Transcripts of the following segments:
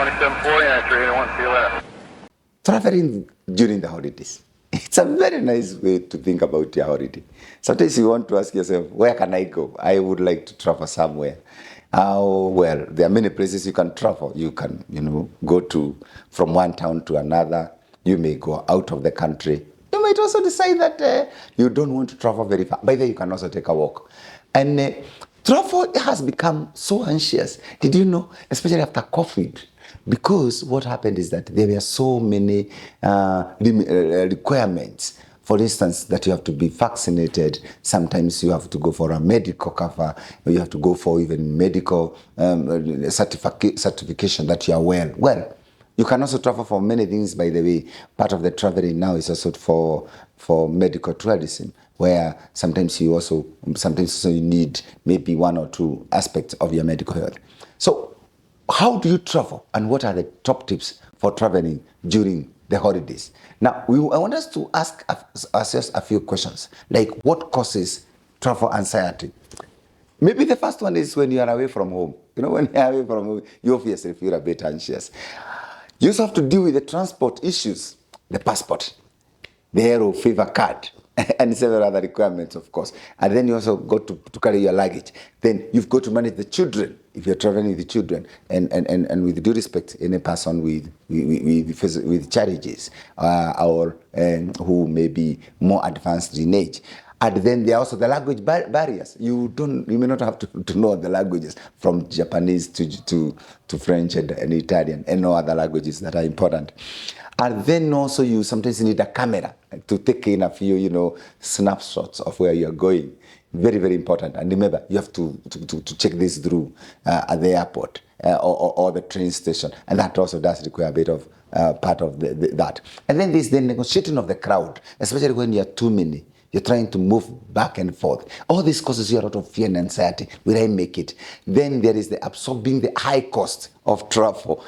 2740 and 381 CLS. Traveling during the holidays. It's a very nice way to think about your holiday. Sometimes you want to ask yourself, where can I go? I would like to travel somewhere. Well, there are many places you can travel. You can, go from one town to another. You may go out of the country. You might also decide that you don't want to travel very far. By the way, you can also take a walk. And travel has become so anxious. Did you know, especially after COVID? Because what happened is that there were so many requirements. For instance, that you have to be vaccinated. Sometimes you have to go for a medical cover. You have to go for even medical certification that you are well. Well, you can also travel for many things, by the way. Part of the traveling now is also for medical tourism, where sometimes you need maybe one or two aspects of your medical health. So, how do you travel, and what are the top tips for traveling during the holidays? Now, I want us to ask ourselves a few questions, like what causes travel anxiety? Maybe the first one is when you are away from home. When you are away from home, you obviously feel a bit anxious. You also have to deal with the transport issues, the passport, the aero fever card, and several other requirements, of course. And then you also got to carry your luggage. Then you've got to manage the children, if you're traveling with the children. And with due respect, any person with challenges or who may be more advanced in age. And then there are also the language barriers. You may not have to know the languages, from Japanese to French and Italian, and no other languages that are important. And then also you sometimes need a camera to take in a few, snapshots of where you're going. Very, very important. And remember, you have to check this through at the airport or the train station. And that also does require a bit of part of that. And then there's the negotiating of the crowd, especially when you're too many. You're trying to move back and forth. All this causes you a lot of fear and anxiety. Will I make it? Then there is the absorbing the high cost of travel.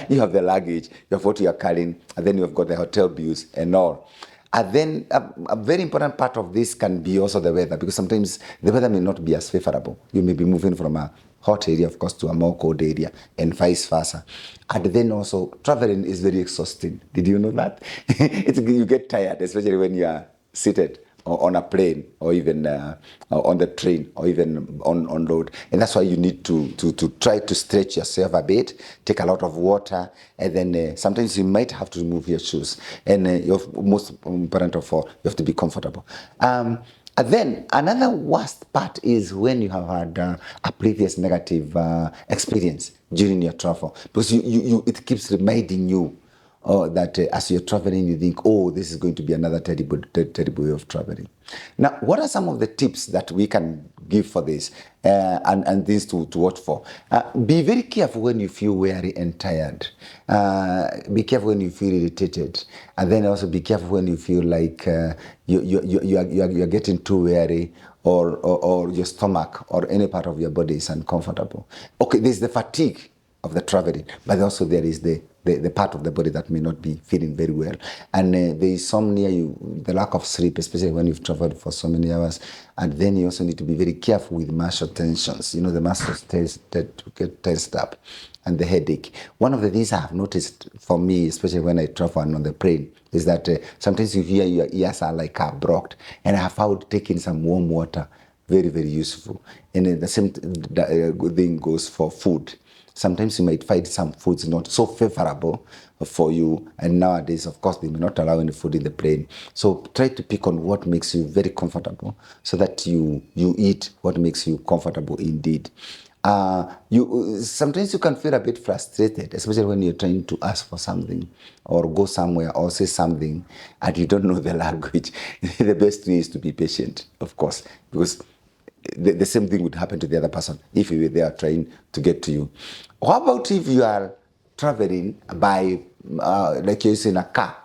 You have the luggage, you have what you are carrying, and then you've got the hotel bills and all. And then a very important part of this can be also the weather, because sometimes the weather may not be as favorable. You may be moving from a hot area, of course, to a more cold area, and vice versa. And then also, traveling is very exhausting. Did you know that? You get tired, especially when you are seated on a plane, or even on the train, or even on road. And that's why you need to try to stretch yourself a bit, take a lot of water, and then sometimes you might have to remove your shoes. And most important of all, you have to be comfortable. And then another worst part is when you have had a previous negative experience during your travel, because it keeps reminding you that as you're traveling, you think, oh, this is going to be another terrible way of traveling. Now, what are some of the tips that we can give for this and things to watch for? Be very careful when you feel weary and tired. Be careful when you feel irritated. And then also be careful when you feel like you're getting too weary, or your stomach or any part of your body is uncomfortable. Okay, there's the fatigue of the traveling, but also there is the part of the body that may not be feeling very well. And the insomnia, the lack of sleep, especially when you've traveled for so many hours. And then you also need to be very careful with muscle tensions. The muscles tend to get tensed up. And the headache. One of the things I have noticed for me, especially when I travel and on the plane, is that sometimes you hear your ears are blocked. And I have found taking some warm water very, very useful. And the same good thing goes for food. Sometimes you might find some foods not so favorable for you. And nowadays, of course, they may not allow any food in the plane. So try to pick on what makes you very comfortable, so that you eat what makes you comfortable indeed. Sometimes you can feel a bit frustrated, especially when you're trying to ask for something or go somewhere or say something and you don't know the language. The best way is to be patient, of course, because the same thing would happen to the other person if you were there trying to get to you. How about if you are traveling by, like you're in a car?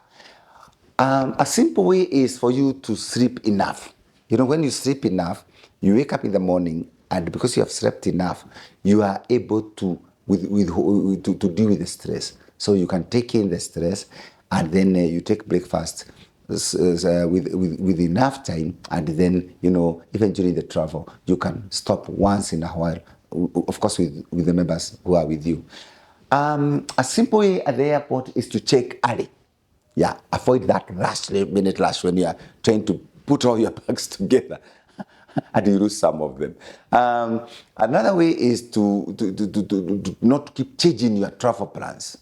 A simple way is for you to sleep enough. When you sleep enough, you wake up in the morning, and because you have slept enough, you are able to deal with the stress. So you can take in the stress, and then you take breakfast with enough time, and then even during the travel you can stop once in a while, of course with the members who are with you. A simple way at the airport is to check early. Yeah, avoid that last minute rush when you are trying to put all your bags together and you lose some of them. Another way is to not keep changing your travel plans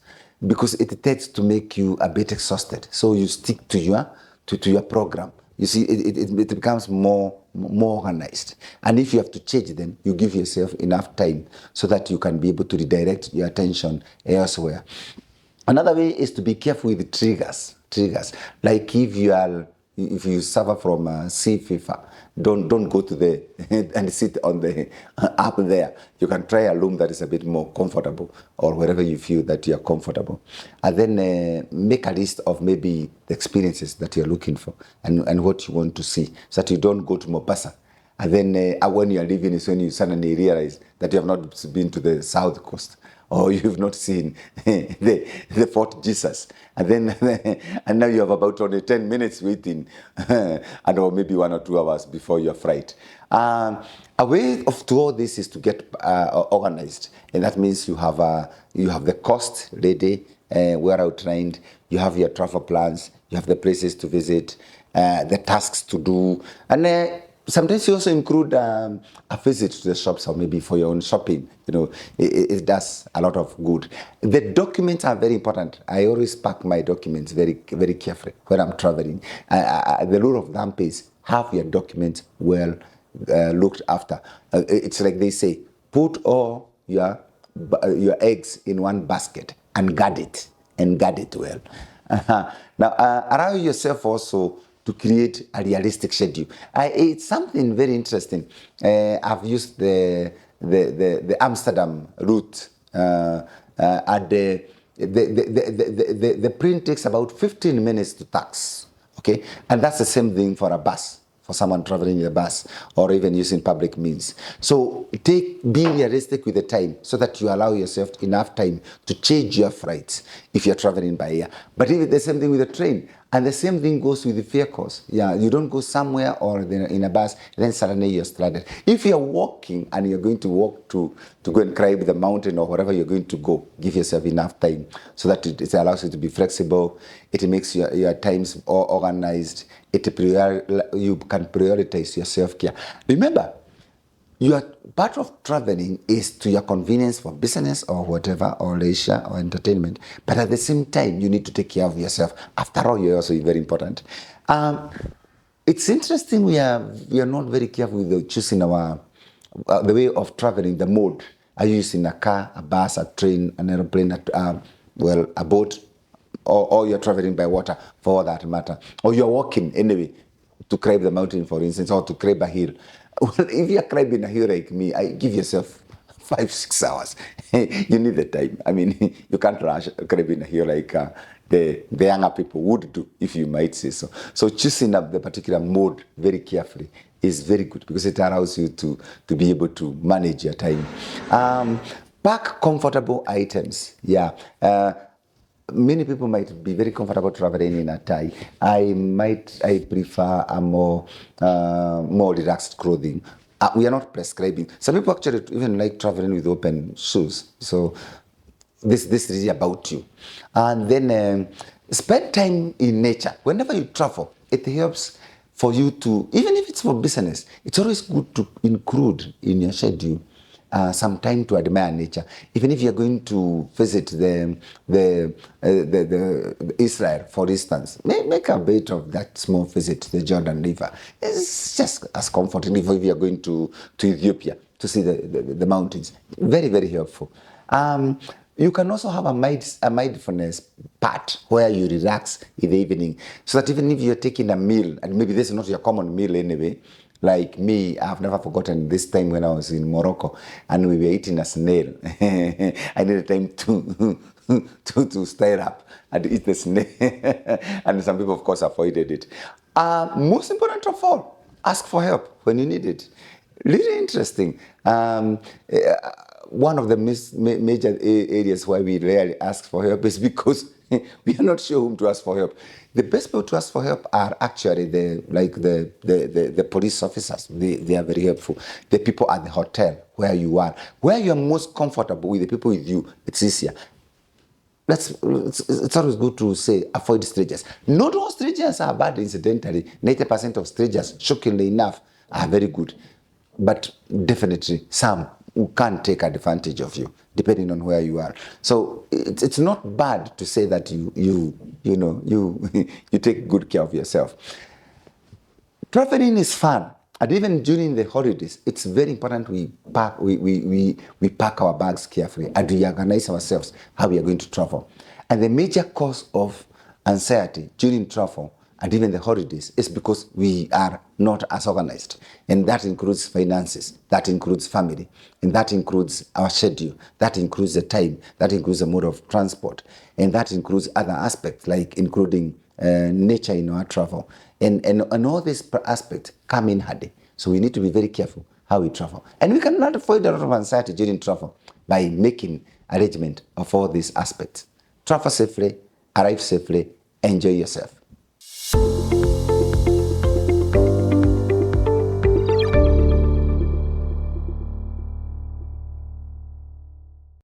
because it tends to make you a bit exhausted. So you stick to your program. You see, it becomes more organized. And if you have to change them, you give yourself enough time so that you can be able to redirect your attention elsewhere. Another way is to be careful with triggers. Like if you suffer from sea fever, don't go to the and sit on the up there. You can try a room that is a bit more comfortable, or wherever you feel that you are comfortable, and then make a list of maybe the experiences that you're looking for and what you want to see, so that you don't go to Mombasa. And then when you are leaving is when you suddenly realize that you have not been to the south coast, or you've not seen the Fort Jesus. And then and now you have about only 10 minutes waiting, and or maybe 1 or 2 hours before your flight. A way of to all this is to get organized, and that means you have the cost ready, well outlined. You have your travel plans. You have the places to visit, the tasks to do, and sometimes you also include a visit to the shops, or maybe for your own shopping. It does a lot of good. The documents are very important. I always pack my documents very, very carefully when I'm traveling. The rule of thumb is have your documents well looked after. It's like they say, put all your eggs in one basket and guard it well. Now, allow yourself also to create a realistic schedule. It's something very interesting. I've used the Amsterdam route, and the plane takes about 15 minutes to tax. Okay, and that's the same thing for a bus. For someone traveling in a bus or even using public means. So be realistic with the time so that you allow yourself enough time to change your flights if you're traveling by air. But even the same thing with the train. And the same thing goes with the vehicles. Yeah, you don't go somewhere or in a bus, then suddenly you're stranded. If you're walking and you're going to walk to go and climb the mountain or wherever you're going to go, give yourself enough time so that it allows you to be flexible. It makes your times all organized. You can prioritize your self-care. Remember, part of traveling is to your convenience for business or whatever, or leisure or entertainment. But at the same time, you need to take care of yourself. After all, you're also very important. It's interesting we are not very careful with choosing the way of traveling, the mode. Are you using a car, a bus, a train, an aeroplane, a boat, or you're traveling by water for that matter, or you're walking anyway to climb the mountain, for instance, or to climb a hill. Well, if you're climbing a hill like me, I give yourself 5-6 hours. You need the time. I mean, you can't rush climbing a hill like the younger people would do, if you might say so. So choosing up the particular mode very carefully is very good because it allows you to be able to manage your time. Pack comfortable items. Yeah. Many people might be very comfortable traveling in a tie. I prefer a more relaxed clothing. We are not prescribing. Some people actually even like traveling with open shoes. So this is really about you. And then spend time in nature. Whenever you travel, it helps for you to, even if it's for business, it's always good to include in your schedule some time to admire nature. Even if you're going to visit the Israel, for instance, make a bit of that small visit to the Jordan River. It's just as comforting if you're going to Ethiopia to see the mountains. Very, very helpful. You can also have a mindfulness part where you relax in the evening, so that even if you're taking a meal, and maybe this is not your common meal anyway, like me, I've never forgotten this time when I was in Morocco and we were eating a snail. I needed time to stir up and eat the snail. And some people, of course, avoided it. Most important of all, ask for help when you need it. Really interesting. One of the major areas why we rarely ask for help is because we are not sure whom to ask for help. The best people to ask for help are actually the police officers. They are very helpful. The people at the hotel where you are most comfortable with the people with you, it's easier. it's always good to say avoid strangers. Not all strangers are bad, incidentally. 90% of strangers, shockingly enough, are very good. But definitely some who can take advantage of you, depending on where you are. So it's not bad to say that you you take good care of yourself. Traveling is fun. And even during the holidays, it's very important we pack our bags carefully and we organize ourselves how we are going to travel. And the major cause of anxiety during travel and even the holidays is because we are not as organized. And that includes finances, that includes family, and that includes our schedule, that includes the time, that includes the mode of transport, and that includes other aspects like including nature in our travel. And all these aspects come in handy. So we need to be very careful how we travel. And we cannot avoid a lot of anxiety during travel by making arrangement of all these aspects. Travel safely, arrive safely, enjoy yourself.